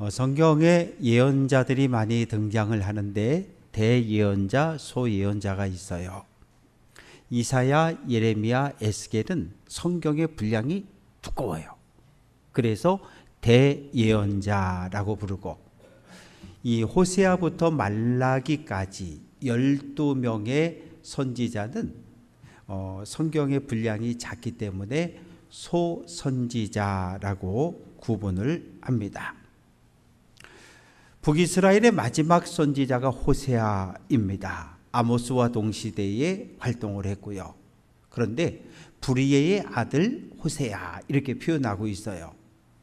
성경에 예언자들이 많이 등장을 하는데 대예언자, 소예언자가 있어요. 이사야, 예레미야, 에스겔은 성경의 분량이 두꺼워요. 그래서 대예언자라고 부르고, 이 호세아부터 말라기까지 12명의 선지자는 성경의 분량이 작기 때문에 소선지자라고 구분을 합니다. 북이스라엘의 마지막 선지자가 호세아입니다. 아모스와 동시대에 활동을 했고요. 그런데 브리에의 아들 호세아 이렇게 표현하고 있어요.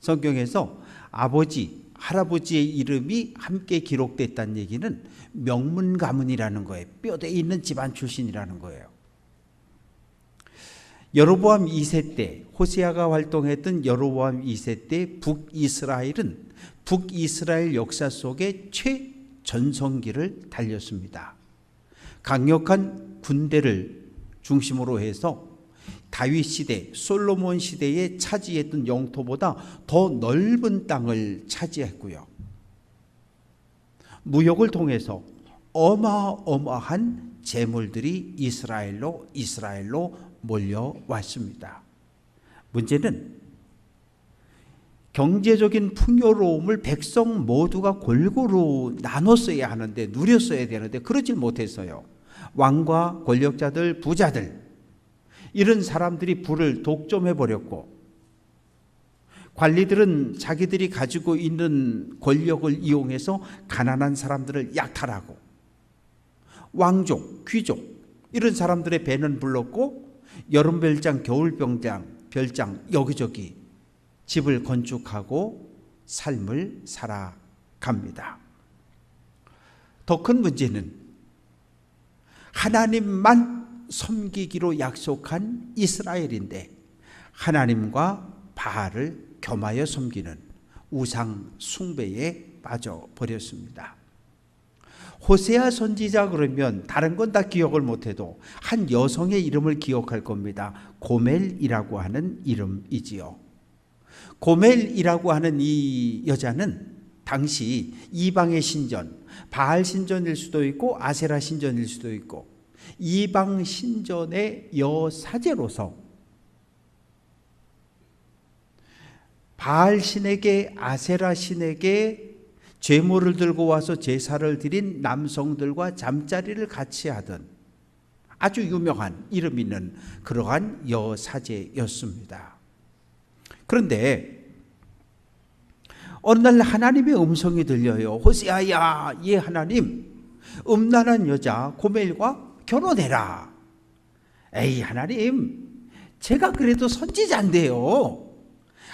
성경에서 아버지, 할아버지의 이름이 함께 기록됐다는 얘기는 명문 가문이라는 거예요. 뼈대 있는 집안 출신이라는 거예요. 여로보암 2세 때, 호세아가 활동했던 여로보암 2세 때 북이스라엘은 북이스라엘 역사 속에 최전성기를 달렸습니다. 강력한 군대를 중심으로 해서 다윗 시대, 솔로몬 시대에 차지했던 영토보다 더 넓은 땅을 차지했고요. 무역을 통해서 어마어마한 재물들이 이스라엘로 몰려왔습니다. 문제는 경제적인 풍요로움을 백성 모두가 골고루 나눴어야 하는데, 누렸어야 되는데 그러질 못했어요. 왕과 권력자들, 부자들, 이런 사람들이 부를 독점해버렸고, 관리들은 자기들이 가지고 있는 권력을 이용해서 가난한 사람들을 약탈하고, 왕족, 귀족 이런 사람들의 배는 불렀고, 여름별장, 겨울별장 여기저기 집을 건축하고 삶을 살아갑니다. 더 큰 문제는 하나님만 섬기기로 약속한 이스라엘인데 하나님과 바알을 겸하여 섬기는 우상 숭배에 빠져버렸습니다. 호세아 선지자 그러면 다른 건 다 기억을 못해도 한 여성의 이름을 기억할 겁니다. 고멜이라고 하는 이름이지요. 고멜이라고 하는 이 여자는 당시 이방의 신전, 바알 신전일 수도 있고 아세라 신전일 수도 있고, 이방 신전의 여사제로서 바알 신에게, 아세라 신에게 제물을 들고 와서 제사를 드린 남성들과 잠자리를 같이 하던 아주 유명한 이름 있는 그러한 여사제였습니다. 그런데 어느 날 하나님의 음성이 들려요. 호세아야, 예 하나님, 음란한 여자 고멜과 결혼해라. 에이 하나님, 제가 그래도 선지자인데요.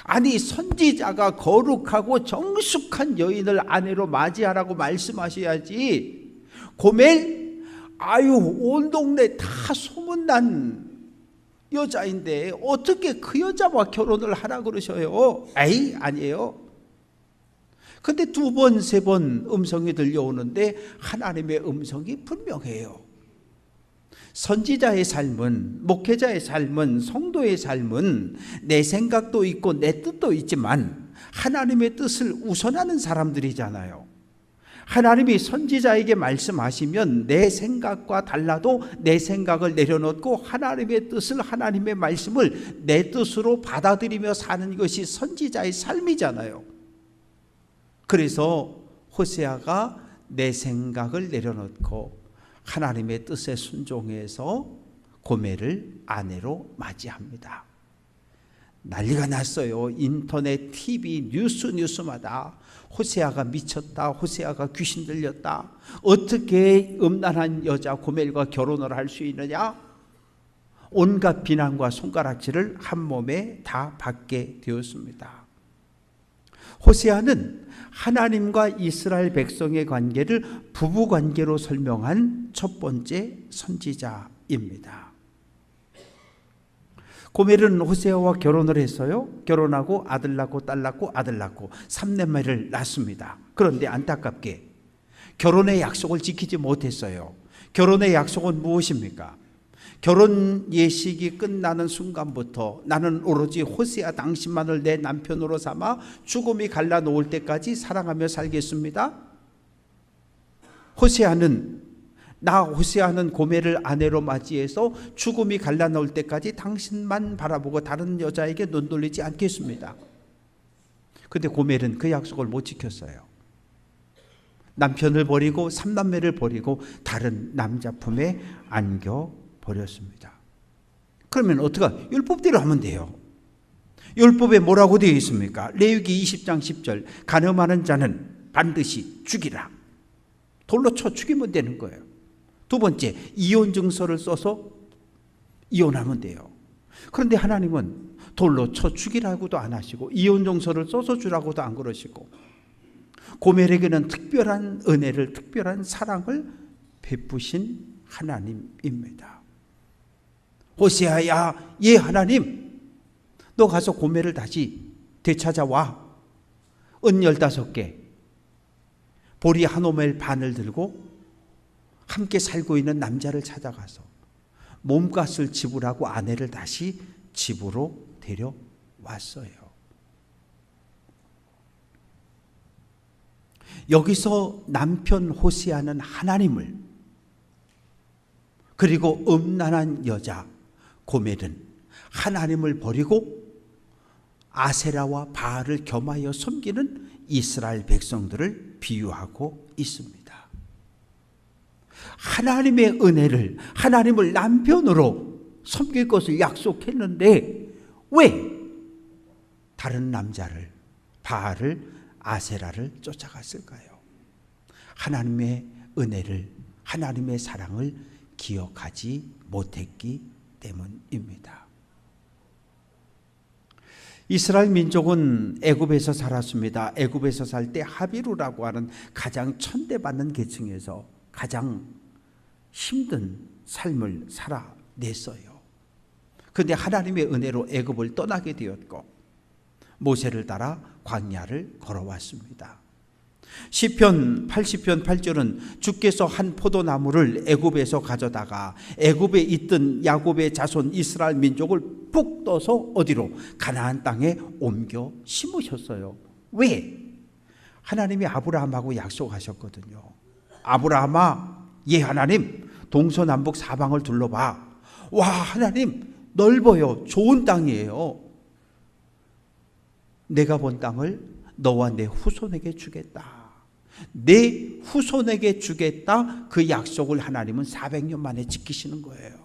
아니 선지자가 거룩하고 정숙한 여인을 아내로 맞이하라고 말씀하셔야지. 고멜? 아유 온 동네 다 소문난 여자인데 어떻게 그 여자와 결혼을 하라 그러셔요? 에이 아니에요. 근데 2번, 3번 음성이 들려오는데 하나님의 음성이 분명해요. 선지자의 삶은, 목회자의 삶은, 성도의 삶은 내 생각도 있고 내 뜻도 있지만 하나님의 뜻을 우선하는 사람들이잖아요. 하나님이 선지자에게 말씀하시면 내 생각과 달라도 내 생각을 내려놓고 하나님의 뜻을, 하나님의 말씀을 내 뜻으로 받아들이며 사는 것이 선지자의 삶이잖아요. 그래서 호세아가 내 생각을 내려놓고 하나님의 뜻에 순종해서 고멜을 아내로 맞이합니다. 난리가 났어요. 인터넷, TV, 뉴스마다 호세아가 미쳤다, 호세아가 귀신 들렸다, 어떻게 음란한 여자 고멜과 결혼을 할 수 있느냐, 온갖 비난과 손가락질을 한 몸에 다 받게 되었습니다. 호세아는 하나님과 이스라엘 백성의 관계를 부부관계로 설명한 첫 번째 선지자입니다. 고멜은 호세아와 결혼을 했어요. 결혼하고 아들 낳고 딸 낳고 아들 낳고 3남매를 낳습니다. 그런데 안타깝게 결혼의 약속을 지키지 못했어요. 결혼의 약속은 무엇입니까? 결혼 예식이 끝나는 순간부터 나는 오로지 호세아 당신만을 내 남편으로 삼아 죽음이 갈라놓을 때까지 사랑하며 살겠습니다. 호세아는 고멜을 아내로 맞이해서 죽음이 갈라놓을 때까지 당신만 바라보고 다른 여자에게 눈 돌리지 않겠습니다. 근데 고멜은 그 약속을 못 지켰어요. 남편을 버리고 삼남매를 버리고 다른 남자 품에 안겨버렸습니다. 그러면 어떡하? 율법대로 하면 돼요. 율법에 뭐라고 되어 있습니까? 레위기 20장 10절 간음하는 자는 반드시 죽이라. 돌로 쳐 죽이면 되는 거예요. 두 번째, 이혼 증서를 써서 이혼하면 돼요. 그런데 하나님은 돌로 쳐 죽이라고도 안 하시고 이혼 증서를 써서 주라고도 안 그러시고 고멜에게는 특별한 은혜를, 특별한 사랑을 베푸신 하나님입니다. 호세아야, 예 하나님, 너 가서 고멜을 다시 되찾아와. 은 15개, 보리 한 오멜 반을 들고 함께 살고 있는 남자를 찾아가서 몸값을 지불하고 아내를 다시 집으로 데려왔어요. 여기서 남편 호세아는 하나님을, 그리고 음란한 여자 고멜은 하나님을 버리고 아세라와 바알을 겸하여 섬기는 이스라엘 백성들을 비유하고 있습니다. 하나님의 은혜를, 하나님을 남편으로 섬길 것을 약속했는데 왜 다른 남자를, 바알을, 아세라를 쫓아갔을까요? 하나님의 은혜를, 하나님의 사랑을 기억하지 못했기 때문입니다. 이스라엘 민족은 애굽에서 살았습니다. 애굽에서 살 때 하비루라고 하는 가장 천대받는 계층에서 가장 힘든 삶을 살아냈어요. 그런데 하나님의 은혜로 애굽을 떠나게 되었고 모세를 따라 광야를 걸어왔습니다. 시편 80편 8절은 주께서 한 포도나무를 애굽에서 가져다가 애굽에 있던 야곱의 자손 이스라엘 민족을 푹 떠서 어디로? 가나안 땅에 옮겨 심으셨어요. 왜? 하나님이 아브라함하고 약속하셨거든요. 아브라함아, 예 하나님, 동서남북 사방을 둘러봐. 와, 하나님 넓어요. 좋은 땅이에요. 내가 본 땅을 너와 내 후손에게 주겠다. 내 후손에게 주겠다. 그 약속을 하나님은 400년 만에 지키시는 거예요.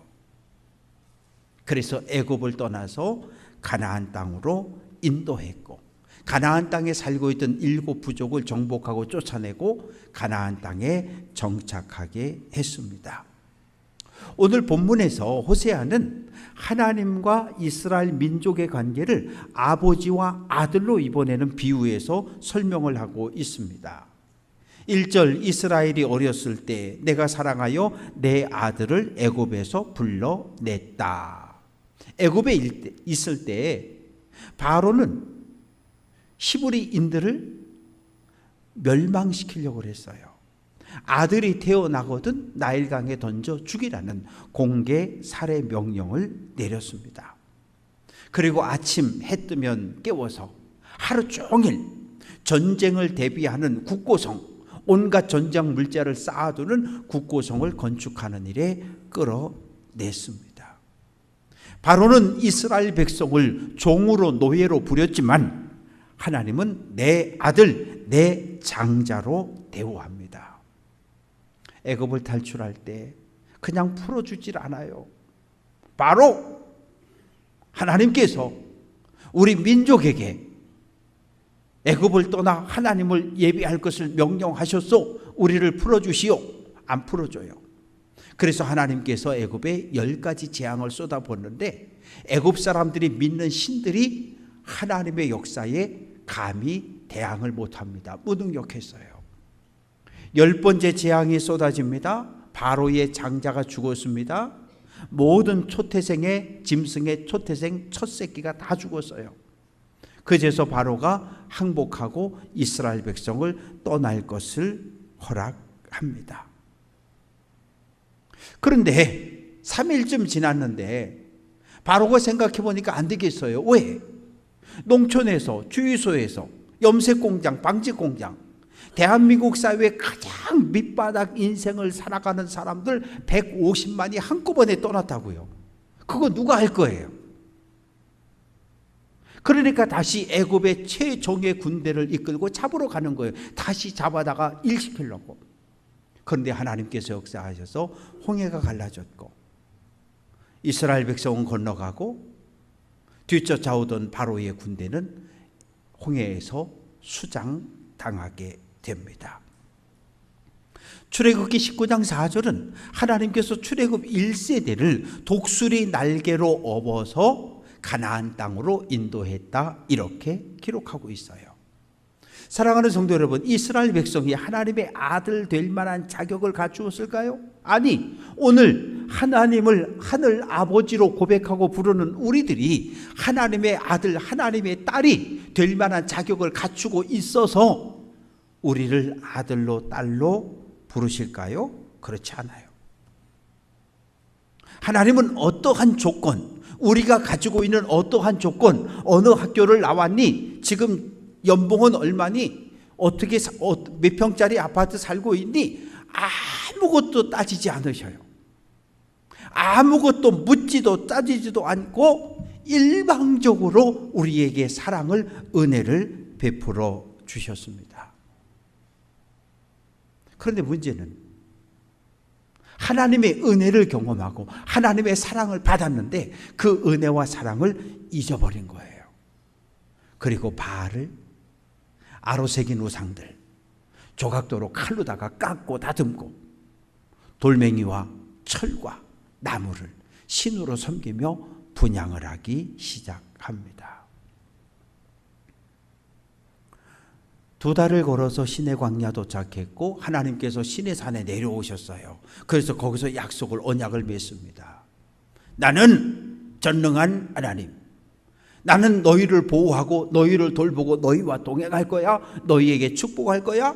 그래서 애굽을 떠나서 가나안 땅으로 인도했고 가나안 땅에 살고 있던 7 부족을 정복하고 쫓아내고 가나안 땅에 정착하게 했습니다. 오늘 본문에서 호세아는 하나님과 이스라엘 민족의 관계를 아버지와 아들로 이번에는 비유해서 설명을 하고 있습니다. 1절 이스라엘이 어렸을 때 내가 사랑하여 내 아들을 애굽에서 불러냈다. 애굽에 있을 때 바로는 히브리인들을 멸망시키려고 했어요. 아들이 태어나거든 나일강에 던져 죽이라는 공개 살해 명령을 내렸습니다. 그리고 아침 해 뜨면 깨워서 하루 종일 전쟁을 대비하는 국고성, 온갖 전장 물자를 쌓아두는 국고성을 건축하는 일에 끌어냈습니다. 바로는 이스라엘 백성을 종으로 노예로 부렸지만 하나님은 내 아들, 내 장자로 대우합니다. 애굽을 탈출할 때 그냥 풀어주질 않아요. 바로 하나님께서 우리 민족에게 애굽을 떠나 하나님을 예비할 것을 명령하셨소. 우리를 풀어주시오. 안 풀어줘요. 그래서 하나님께서 애굽에 10가지 재앙을 쏟아붓는데 애굽 사람들이 믿는 신들이 하나님의 역사에 감히 대항을 못합니다. 무능력했어요. 10번째 재앙이 쏟아집니다. 바로의 장자가 죽었습니다. 모든 초태생의 짐승의 초태생 첫 새끼가 다 죽었어요. 그제서 바로가 항복하고 이스라엘 백성을 떠날 것을 허락합니다. 그런데 3일쯤 지났는데 바로가 생각해 보니까 안 되겠어요. 왜? 농촌에서, 주유소에서, 염색공장, 방직공장, 대한민국 사회의 가장 밑바닥 인생을 살아가는 사람들 150만이 한꺼번에 떠났다고요. 그거 누가 할 거예요? 그러니까 다시 애굽의 최종의 군대를 이끌고 잡으러 가는 거예요. 다시 잡아다가 일시키려고. 그런데 하나님께서 역사하셔서 홍해가 갈라졌고 이스라엘 백성은 건너가고 뒤쫓아오던 바로의 군대는 홍해에서 수장당하게 됩니다. 출애굽기 19장 4절은 하나님께서 출애굽 1세대를 독수리 날개로 업어서 가나안 땅으로 인도했다, 이렇게 기록하고 있어요. 사랑하는 성도 여러분, 이스라엘 백성이 하나님의 아들 될 만한 자격을 갖추었을까요? 아니, 오늘 하나님을 하늘 아버지로 고백하고 부르는 우리들이 하나님의 아들, 하나님의 딸이 될 만한 자격을 갖추고 있어서 우리를 아들로 딸로 부르실까요? 그렇지 않아요. 하나님은 어떠한 조건, 우리가 가지고 있는 어떠한 조건, 어느 학교를 나왔니? 지금 연봉은 얼마니? 어떻게 몇 평짜리 아파트 살고 있니? 아무것도 따지지 않으셔요. 아무것도 묻지도 따지지도 않고 일방적으로 우리에게 사랑을, 은혜를 베풀어 주셨습니다. 그런데 문제는 하나님의 은혜를 경험하고 하나님의 사랑을 받았는데 그 은혜와 사랑을 잊어버린 거예요. 그리고 바알을, 아로새긴 우상들 조각도로 칼로다가 깎고 다듬고 돌멩이와 철과 나무를 신으로 섬기며 분향을 하기 시작합니다. 2달을 걸어서 시내 광야 도착했고 하나님께서 시내 산에 내려오셨어요. 그래서 거기서 약속을, 언약을 맺습니다. 나는 전능한 하나님, 나는 너희를 보호하고 너희를 돌보고 너희와 동행할 거야. 너희에게 축복할 거야.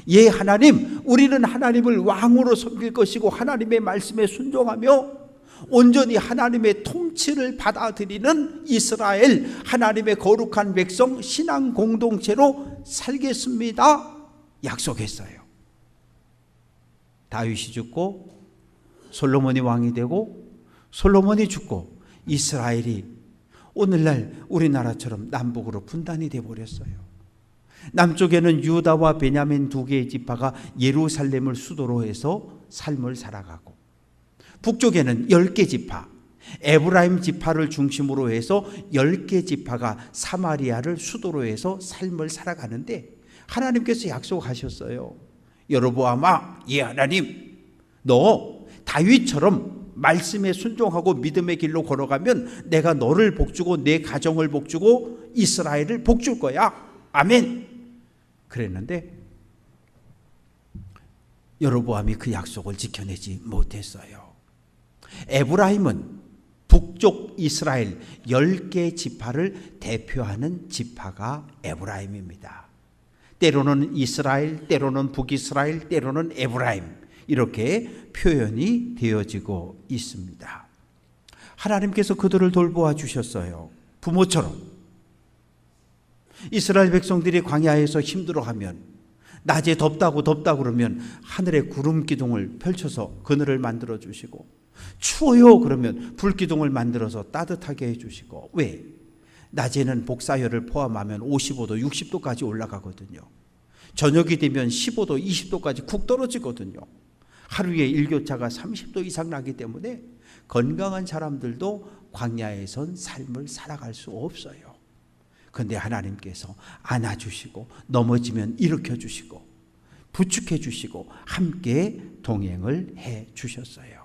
예, 하나님, 우리는 하나님을 왕으로 섬길 것이고 하나님의 말씀에 순종하며 온전히 하나님의 통치를 받아들이는 이스라엘, 하나님의 거룩한 백성, 신앙 공동체로 살겠습니다, 약속했어요. 다윗이 죽고 솔로몬이 왕이 되고 솔로몬이 죽고 이스라엘이 오늘날 우리나라처럼 남북으로 분단이 되어버렸어요. 남쪽에는 유다와 베냐민 2개의 지파가 예루살렘을 수도로 해서 삶을 살아가고, 북쪽에는 10개 지파, 에브라임 지파를 중심으로 해서 10개 지파가 사마리아를 수도로 해서 삶을 살아가는데 하나님께서 약속하셨어요. 여로보암아, 예 하나님, 너 다윗처럼 말씀에 순종하고 믿음의 길로 걸어가면 내가 너를 복주고 내 가정을 복주고 이스라엘을 복줄 거야. 아멘. 그랬는데 여로보암이 그 약속을 지켜내지 못했어요. 에브라임은 북쪽 이스라엘 10개 지파를 대표하는 지파가 에브라임입니다. 때로는 이스라엘, 때로는 북이스라엘, 때로는 에브라임, 이렇게 표현이 되어지고 있습니다. 하나님께서 그들을 돌보아 주셨어요. 부모처럼. 이스라엘 백성들이 광야에서 힘들어하면, 낮에 덥다고 그러면 하늘에 구름 기둥을 펼쳐서 그늘을 만들어 주시고, 추워요 그러면 불기둥을 만들어서 따뜻하게 해주시고, 왜? 낮에는 복사열을 포함하면 55도, 60도까지 올라가거든요. 저녁이 되면 15도, 20도까지 쿡 떨어지거든요. 하루에 일교차가 30도 이상 나기 때문에 건강한 사람들도 광야에선 삶을 살아갈 수 없어요. 그런데 하나님께서 안아주시고 넘어지면 일으켜주시고 부축해주시고 함께 동행을 해주셨어요.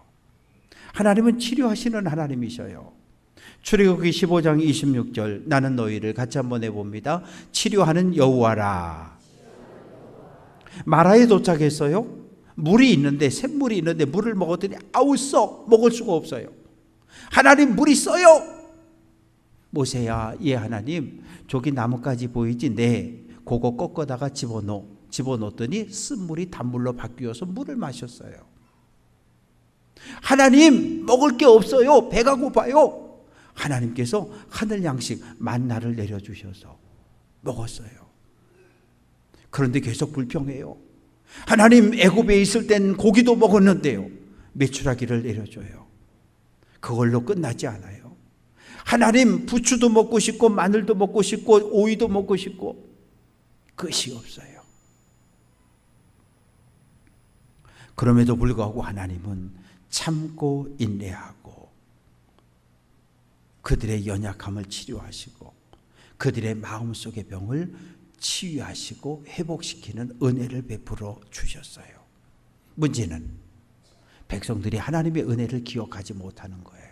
하나님은 치료하시는 하나님이셔요. 출애굽기 15장 26절, 나는 너희를 같이 한번 해봅니다. 치료하는 여호와라. 마라에 도착했어요. 물이 있는데, 샘물이 있는데 물을 먹었더니 아우 써, 먹을 수가 없어요. 하나님, 물이 써요. 모세야, 예 하나님, 저기 나뭇가지 보이지? 네. 그거 꺾어다가 집어넣었더니 쓴물이 단물로 바뀌어서 물을 마셨어요. 하나님, 먹을 게 없어요. 배가 고파요. 하나님께서 하늘 양식 만나를 내려주셔서 먹었어요. 그런데 계속 불평해요. 하나님, 애굽에 있을 땐 고기도 먹었는데요, 메추라기를 내려줘요. 그걸로 끝나지 않아요. 하나님, 부추도 먹고 싶고 마늘도 먹고 싶고 오이도 먹고 싶고 끝이 없어요. 그럼에도 불구하고 하나님은 참고 인내하고 그들의 연약함을 치료하시고 그들의 마음속의 병을 치유하시고 회복시키는 은혜를 베풀어 주셨어요. 문제는 백성들이 하나님의 은혜를 기억하지 못하는 거예요.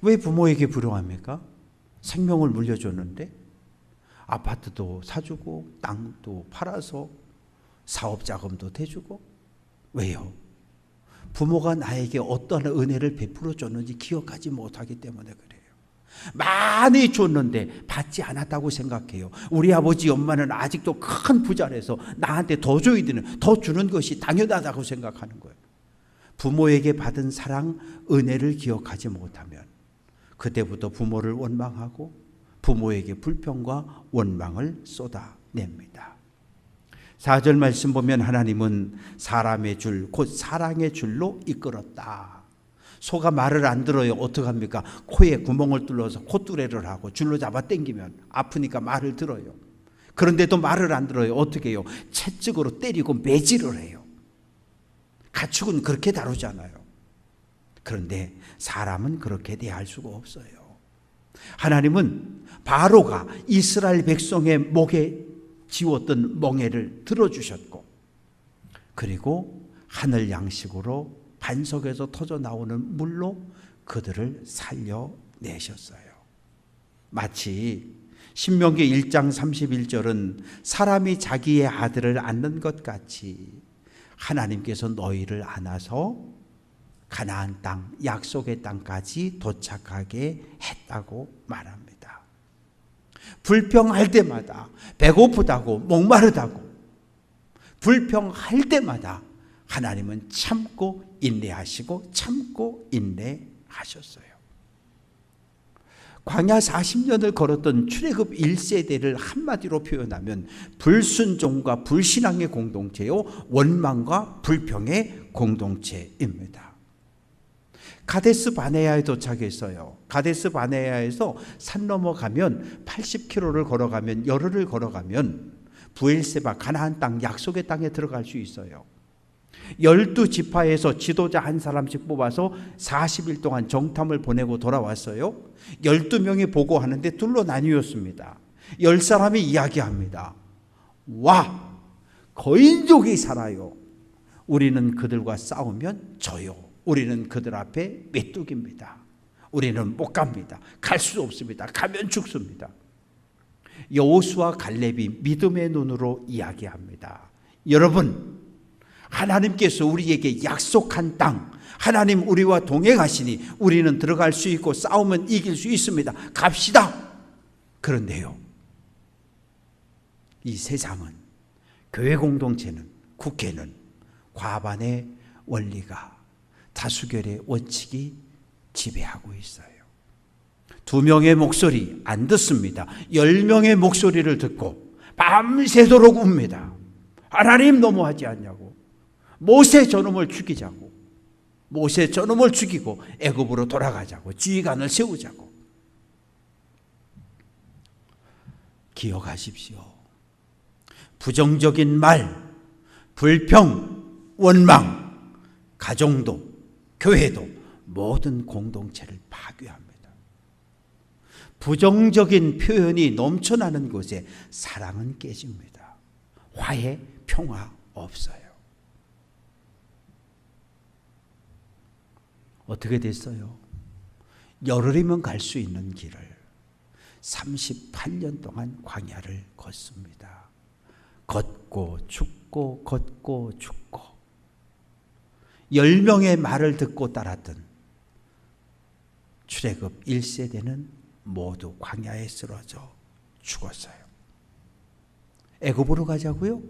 왜 부모에게 불효합니까? 생명을 물려줬는데 아파트도 사주고 땅도 팔아서 사업자금도 대주고. 왜요? 부모가 나에게 어떤 은혜를 베풀어 줬는지 기억하지 못하기 때문에 그래요. 많이 줬는데 받지 않았다고 생각해요. 우리 아버지 엄마는 아직도 큰 부자라서 나한테 더 줘야 되는, 더 주는 것이 당연하다고 생각하는 거예요. 부모에게 받은 사랑, 은혜를 기억하지 못하면 그때부터 부모를 원망하고 부모에게 불평과 원망을 쏟아냅니다. 4절 말씀 보면 하나님은 사람의 줄, 곧 사랑의 줄로 이끌었다. 소가 말을 안 들어요. 어떡합니까? 코에 구멍을 뚫어서 콧뚜레를 하고 줄로 잡아 당기면 아프니까 말을 들어요. 그런데도 말을 안 들어요. 어떻게 해요? 채찍으로 때리고 매질을 해요. 가축은 그렇게 다루잖아요. 그런데 사람은 그렇게 대할 수가 없어요. 하나님은 바로가 이스라엘 백성의 목에 지웠던 멍에를 들어주셨고, 그리고 하늘 양식으로 반석에서 터져 나오는 물로 그들을 살려내셨어요. 마치 신명기 1장 31절은 사람이 자기의 아들을 안는 것 같이 하나님께서 너희를 안아서 가나안 땅, 약속의 땅까지 도착하게 했다고 말합니다. 불평할 때마다, 배고프다고 목마르다고 불평할 때마다 하나님은 참고 인내하시고 참고 인내하셨어요. 광야 40년을 걸었던 출애굽 1세대를 한마디로 표현하면 불순종과 불신앙의 공동체요, 원망과 불평의 공동체입니다. 가데스 바네아에 도착했어요. 가데스 바네아에서 산 넘어가면 80km를 걸어가면, 열흘을 걸어가면 부엘세바 가나안 땅, 약속의 땅에 들어갈 수 있어요. 12지파에서 지도자 한 사람씩 뽑아서 40일 동안 정탐을 보내고 돌아왔어요. 12명이 보고하는데 둘로 나뉘었습니다. 10사람이 이야기합니다. 와, 거인족이 살아요. 우리는 그들과 싸우면 져요. 우리는 그들 앞에 메뚜기입니다. 우리는 못 갑니다. 갈 수 없습니다. 가면 죽습니다. 여호수아 갈렙이 믿음의 눈으로 이야기합니다. 여러분, 하나님께서 우리에게 약속한 땅, 하나님 우리와 동행하시니 우리는 들어갈 수 있고 싸우면 이길 수 있습니다. 갑시다. 그런데요, 이 세상은, 교회 공동체는, 국회는 과반의 원리가, 다수결의 원칙이 지배하고 있어요. 2명의 목소리 안 듣습니다. 10명의 목소리를 듣고 밤새도록 웁니다. 하나님 너무하지 않냐고. 모세 저놈을 죽이자고. 모세 저놈을 죽이고 애굽으로 돌아가자고. 지휘관을 세우자고. 기억하십시오. 부정적인 말, 불평, 원망, 가정도, 교회도 모든 공동체를 파괴합니다. 부정적인 표현이 넘쳐나는 곳에 사랑은 깨집니다. 화해, 평화 없어요. 어떻게 됐어요? 열흘이면 갈 수 있는 길을 38년 동안 광야를 걷습니다. 걷고 죽고 걷고 죽고 10명의 말을 듣고 따랐던 출애굽 1세대는 모두 광야에 쓰러져 죽었어요. 애굽으로 가자고요?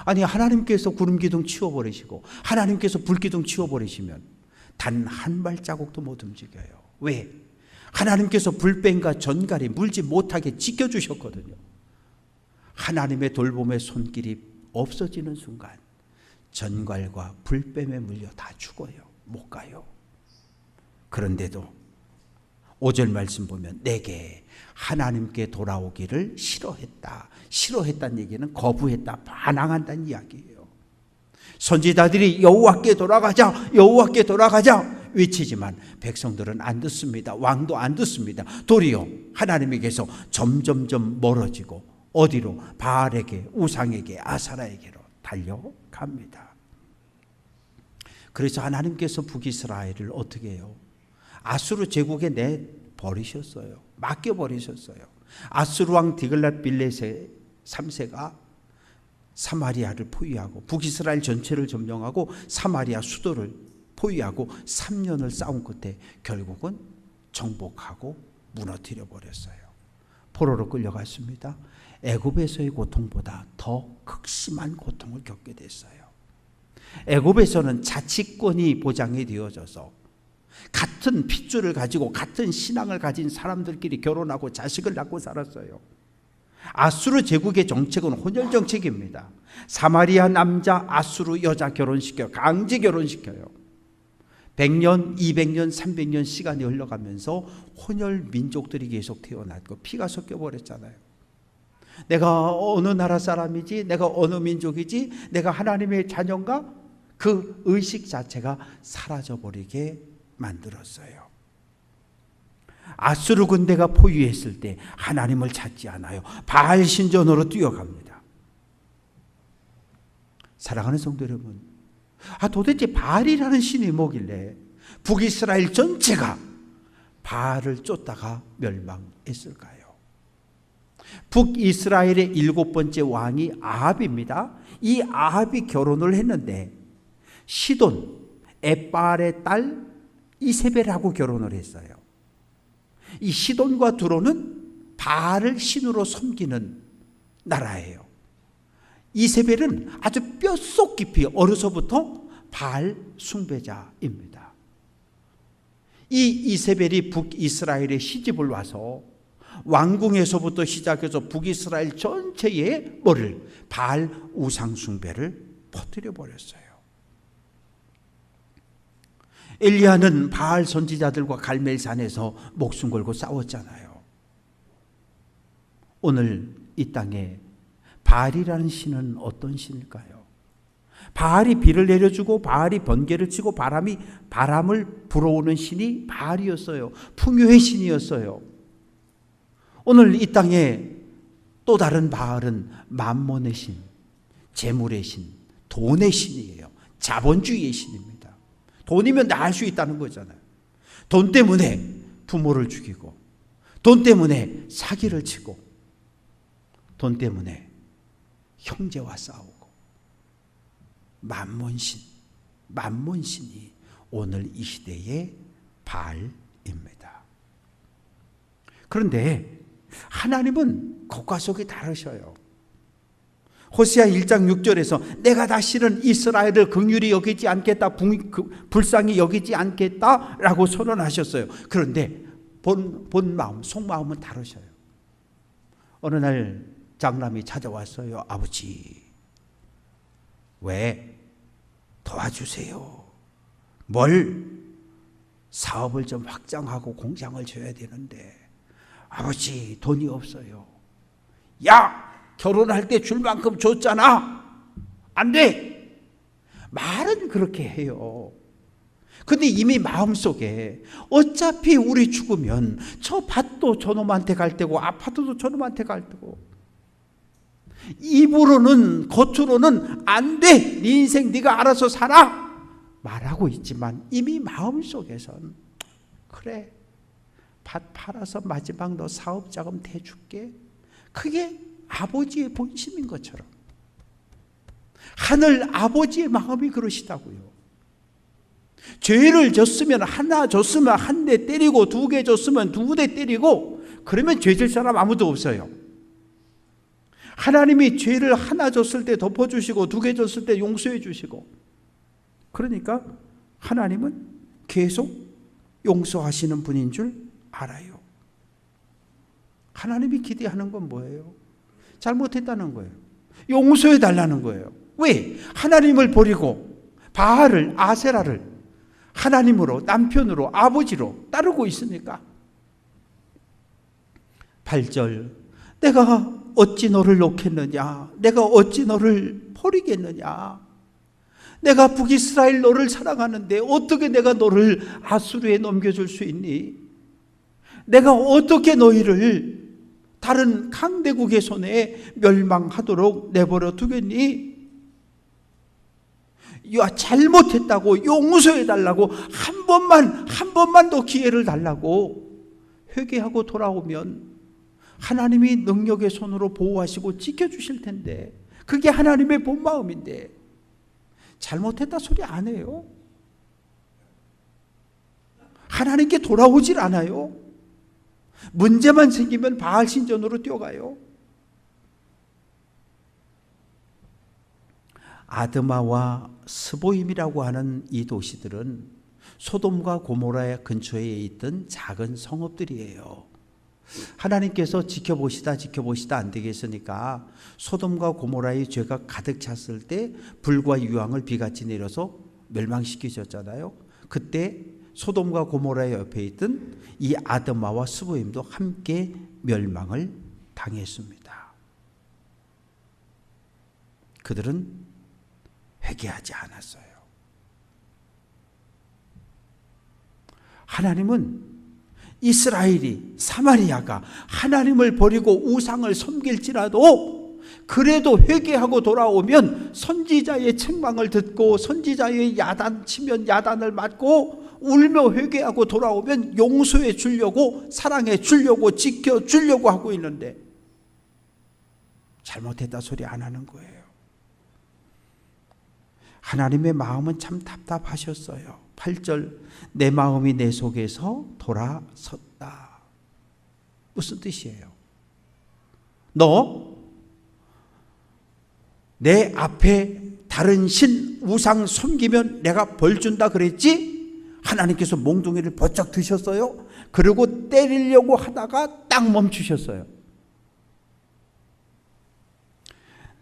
아니, 하나님께서 구름 기둥 치워버리시고 하나님께서 불 기둥 치워버리시면 단 한 발자국도 못 움직여요. 왜? 하나님께서 불뱀과 전갈이 물지 못하게 지켜주셨거든요. 하나님의 돌봄의 손길이 없어지는 순간 전갈과 불뱀에 물려 다 죽어요. 못 가요. 그런데도 5절 말씀 보면 내게 하나님께 돌아오기를 싫어했다. 싫어했다는 얘기는 거부했다, 반항한다는 이야기예요. 선지자들이 여호와께 돌아가자, 여호와께 돌아가자 외치지만 백성들은 안 듣습니다. 왕도 안 듣습니다. 도리어 하나님에게서 점점점 멀어지고 어디로? 바알에게, 우상에게, 아사라에게로 달려갑니다. 그래서 하나님께서 북이스라엘을 어떻게 해요? 아수르 제국에 내버리셨어요. 맡겨버리셨어요. 아수르 왕 디글랏빌레세 3세가 사마리아를 포위하고 북이스라엘 전체를 점령하고 사마리아 수도를 포위하고 3년을 싸운 끝에 결국은 정복하고 무너뜨려 버렸어요. 포로로 끌려갔습니다. 애굽에서의 고통보다 더 극심한 고통을 겪게 됐어요. 애굽에서는 자치권이 보장이 되어져서 같은 핏줄을 가지고 같은 신앙을 가진 사람들끼리 결혼하고 자식을 낳고 살았어요. 아수르 제국의 정책은 혼혈 정책입니다. 사마리아 남자 아수르 여자 결혼시켜요. 강제 결혼시켜요. 100년, 200년, 300년 시간이 흘러가면서 혼혈 민족들이 계속 태어났고 피가 섞여버렸잖아요. 내가 어느 나라 사람이지, 내가 어느 민족이지, 내가 하나님의 자녀인가? 그 의식 자체가 사라져버리게 만들었어요. 아수르 군대가 포위했을 때 하나님을 찾지 않아요. 바알 신전으로 뛰어갑니다. 사랑하는 성도 여러분, 도대체 바알이라는 신이 뭐길래 북이스라엘 전체가 바알을 쫓다가 멸망했을까요? 북이스라엘의 7번째 왕이 아합입니다. 이 아합이 결혼을 했는데 시돈, 엣바알의 딸 이세벨하고 결혼을 했어요. 이 시돈과 두로는 바알을 신으로 섬기는 나라예요. 이세벨은 아주 뼛속 깊이 어려서부터 바알 숭배자입니다. 이 이세벨이 북이스라엘에 시집을 와서 왕궁에서부터 시작해서 북이스라엘 전체에 뭐를? 바알 우상 숭배를 퍼뜨려 버렸어요. 엘리야는 바알 선지자들과 갈멜산에서 목숨 걸고 싸웠잖아요. 오늘 이 땅에 바알이라는 신은 어떤 신일까요? 바알이 비를 내려주고 바알이 번개를 치고 바람을 불어오는 신이 바알이었어요. 풍요의 신이었어요. 오늘 이 땅에 또 다른 바알은 만몬의 신, 재물의 신, 돈의 신이에요. 자본주의의 신입니다. 돈이면 다 할 수 있다는 거잖아요. 돈 때문에 부모를 죽이고, 돈 때문에 사기를 치고, 돈 때문에 형제와 싸우고, 만몬신이 오늘 이 시대의 바알입니다. 그런데 하나님은 것과 속이 다르셔요. 호세아 1장 6절에서 내가 다시는 이스라엘을 긍휼히 여기지 않겠다, 불쌍히 여기지 않겠다라고 선언하셨어요. 그런데 본 마음, 속마음은 다르셔요. 어느 날 장남이 찾아왔어요. 아버지, 왜? 도와주세요. 뭘? 사업을 좀 확장하고 공장을 줘야 되는데 아버지, 돈이 없어요. 야! 결혼할 때 줄 만큼 줬잖아. 안 돼. 말은 그렇게 해요. 근데 이미 마음속에 어차피 우리 죽으면 저 밭도 저놈한테 갈 테고 아파트도 저놈한테 갈 테고, 입으로는 겉으로는 안 돼. 네 인생 네가 알아서 살아 말하고 있지만 이미 마음속에선 그래, 밭 팔아서 마지막 너 사업 자금 대줄게. 그게 아버지의 본심인 것처럼 하늘 아버지의 마음이 그러시다고요. 죄를 졌으면 하나 졌으면 한 대 때리고, 2개 졌으면 2대 때리고, 그러면 죄질 사람 아무도 없어요. 하나님이 죄를 하나 줬을 때 덮어주시고 2개 줬을 때 용서해 주시고, 그러니까 하나님은 계속 용서하시는 분인 줄 알아요. 하나님이 기대하는 건 뭐예요? 잘못했다는 거예요. 용서해 달라는 거예요. 왜? 하나님을 버리고 바알을, 아세라를 하나님으로, 남편으로, 아버지로 따르고 있으니까. 8절, 내가 어찌 너를 놓겠느냐? 내가 어찌 너를 버리겠느냐? 내가 북이스라엘 너를 사랑하는데 어떻게 내가 너를 아수르에 넘겨줄 수 있니? 내가 어떻게 너희를 다른 강대국의 손에 멸망하도록 내버려 두겠니? 야, 잘못했다고 용서해 달라고 한 번만 더 기회를 달라고 회개하고 돌아오면 하나님이 능력의 손으로 보호하시고 지켜주실 텐데, 그게 하나님의 본 마음인데 잘못했다 소리 안 해요. 하나님께 돌아오질 않아요. 문제만 생기면 바알 신전으로 뛰어가요. 아드마와 스보임이라고 하는 이 도시들은 소돔과 고모라 근처에 있던 작은 성읍들이에요. 하나님께서 지켜보시다 안 되겠으니까 소돔과 고모라의 죄가 가득 찼을 때 불과 유황을 비같이 내려서 멸망시키셨잖아요. 그때 소돔과 고모라 옆에 있던 이 아드마와 스보임도 함께 멸망을 당했습니다. 그들은 회개하지 않았어요. 하나님은 이스라엘이, 사마리아가 하나님을 버리고 우상을 섬길지라도 그래도 회개하고 돌아오면 선지자의 책망을 듣고 선지자의 야단 치면 야단을 맞고 울며 회개하고 돌아오면 용서해 주려고, 사랑해 주려고, 지켜 주려고 하고 있는데 잘못했다 소리 안 하는 거예요. 하나님의 마음은 참 답답하셨어요. 8절, 내 마음이 내 속에서 돌아섰다. 무슨 뜻이에요? 너 내 앞에 다른 신, 우상 섬기면 내가 벌 준다 그랬지? 하나님께서 몽둥이를 번쩍 드셨어요. 그리고 때리려고 하다가 딱 멈추셨어요.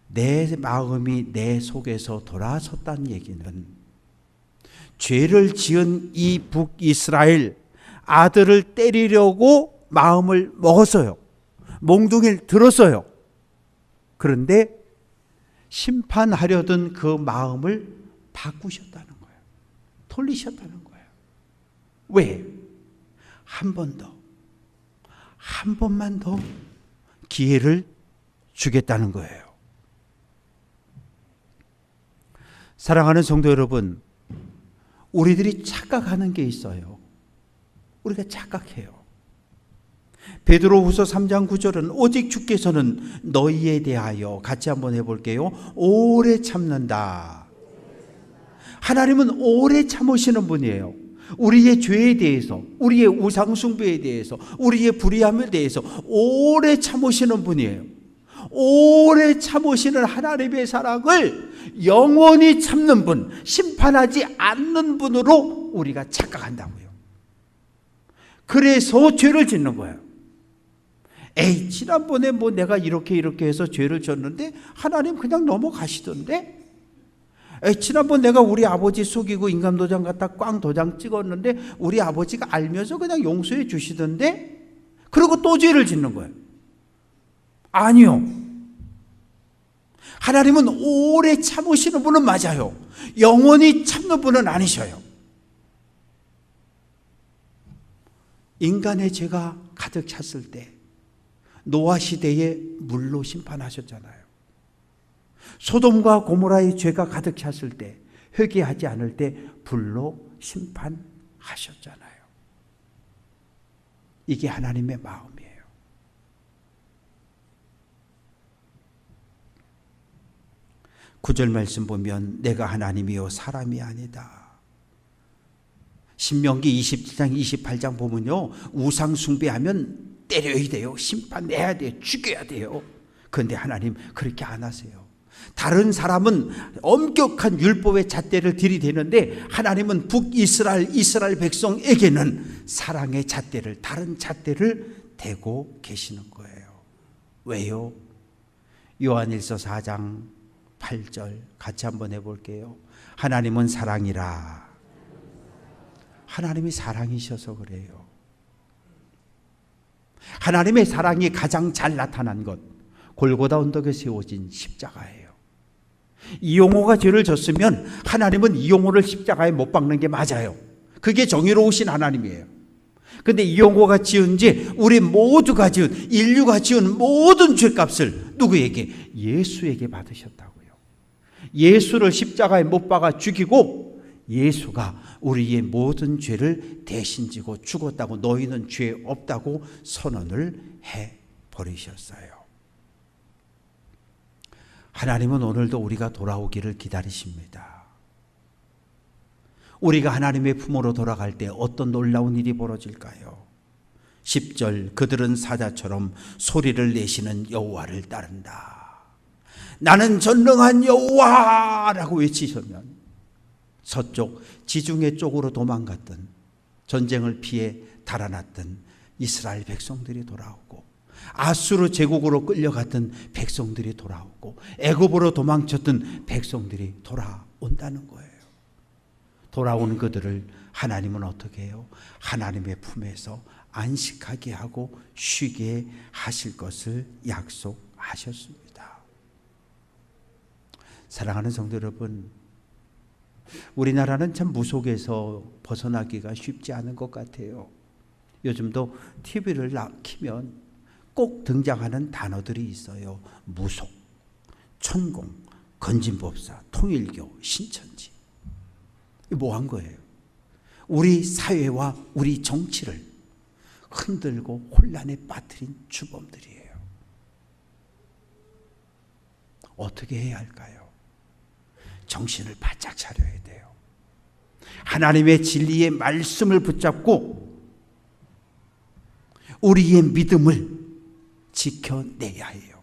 내 마음이 내 속에서 돌아섰다는 얘기는 죄를 지은 이 북이스라엘 아들을 때리려고 마음을 먹었어요. 몽둥이를 들었어요. 그런데 심판하려던 그 마음을 바꾸셨다는 거예요. 돌리셨다는 거예요. 왜? 한 번만 더 기회를 주겠다는 거예요. 사랑하는 성도 여러분, 우리들이 착각하는 게 있어요. 우리가 착각해요. 베드로후서 3장 9절은 오직 주께서는 너희에 대하여, 같이 한번 해볼게요, 오래 참는다. 하나님은 오래 참으시는 분이에요. 우리의 죄에 대해서, 우리의 우상숭배에 대해서, 우리의 불의함에 대해서 오래 참으시는 분이에요. 오래 참으시는 하나님의 사랑을 영원히 참는 분, 심판하지 않는 분으로 우리가 착각한다고요. 그래서 죄를 짓는 거예요. 에이, 지난번에 뭐 내가 이렇게 해서 죄를 졌는데 하나님 그냥 넘어가시던데? 에이, 지난번 내가 우리 아버지 속이고 인감도장 갖다 꽝 도장 찍었는데 우리 아버지가 알면서 그냥 용서해 주시던데? 그리고 또 죄를 짓는 거예요. 아니요. 하나님은 오래 참으시는 분은 맞아요. 영원히 참는 분은 아니셔요. 인간의 죄가 가득 찼을 때 노아 시대에 물로 심판하셨잖아요. 소돔과 고모라의 죄가 가득 찼을 때, 회개하지 않을 때 불로 심판하셨잖아요. 이게 하나님의 마음이에요. 구절 말씀 보면 내가 하나님이요 사람이 아니다. 신명기 27장 28장 보면요, 우상 숭배하면 때려야 돼요. 심판내야 돼요. 죽여야 돼요. 그런데 하나님 그렇게 안 하세요. 다른 사람은 엄격한 율법의 잣대를 들이대는데 하나님은 이스라엘 백성에게는 사랑의 잣대를, 다른 잣대를 대고 계시는 거예요. 왜요? 요한일서 4장 8절 같이 한번 해볼게요. 하나님은 사랑이라. 하나님이 사랑이셔서 그래요. 하나님의 사랑이 가장 잘 나타난 것, 골고다 언덕에 세워진 십자가예요. 이용호가 죄를 졌으면 하나님은 이용호를 십자가에 못 박는 게 맞아요. 그게 정의로우신 하나님이에요. 근데 이용호가 지은 죄, 우리 모두가 지은, 인류가 지은 모든 죄값을 누구에게? 예수에게 받으셨다고요. 예수를 십자가에 못 박아 죽이고 예수가 우리의 모든 죄를 대신 지고 죽었다고, 너희는 죄 없다고 선언을 해버리셨어요. 하나님은 오늘도 우리가 돌아오기를 기다리십니다. 우리가 하나님의 품으로 돌아갈 때 어떤 놀라운 일이 벌어질까요? 10절, 그들은 사자처럼 소리를 내시는 여호와를 따른다. 나는 전능한 여호와라고 외치시면 서쪽 지중해 쪽으로 도망갔던, 전쟁을 피해 달아났던 이스라엘 백성들이 돌아오고, 아수르 제국으로 끌려갔던 백성들이 돌아오고, 애굽으로 도망쳤던 백성들이 돌아온다는 거예요. 돌아오는 그들을 하나님은 어떻게 해요? 하나님의 품에서 안식하게 하고 쉬게 하실 것을 약속하셨습니다. 사랑하는 성도 여러분, 우리나라는 참 무속에서 벗어나기가 쉽지 않은 것 같아요. 요즘도 TV를 켜면 꼭 등장하는 단어들이 있어요. 무속, 천공, 건진법사, 통일교, 신천지. 뭐 한 거예요? 우리 사회와 우리 정치를 흔들고 혼란에 빠뜨린 주범들이에요. 어떻게 해야 할까요? 정신을 바짝 차려야 돼요. 하나님의 진리의 말씀을 붙잡고 우리의 믿음을 지켜내야 해요.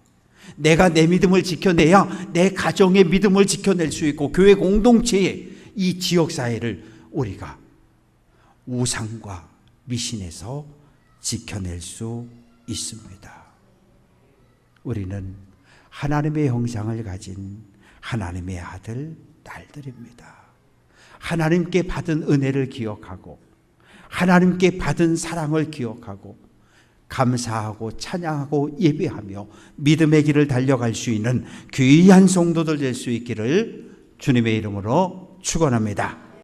내가 내 믿음을 지켜내야 내 가정의 믿음을 지켜낼 수 있고, 교회 공동체의 이 지역사회를 우리가 우상과 미신에서 지켜낼 수 있습니다. 우리는 하나님의 형상을 가진 하나님의 아들, 딸들입니다. 하나님께 받은 은혜를 기억하고, 하나님께 받은 사랑을 기억하고, 감사하고 찬양하고 예배하며 믿음의 길을 달려갈 수 있는 귀한 성도들 될 수 있기를 주님의 이름으로 축원합니다.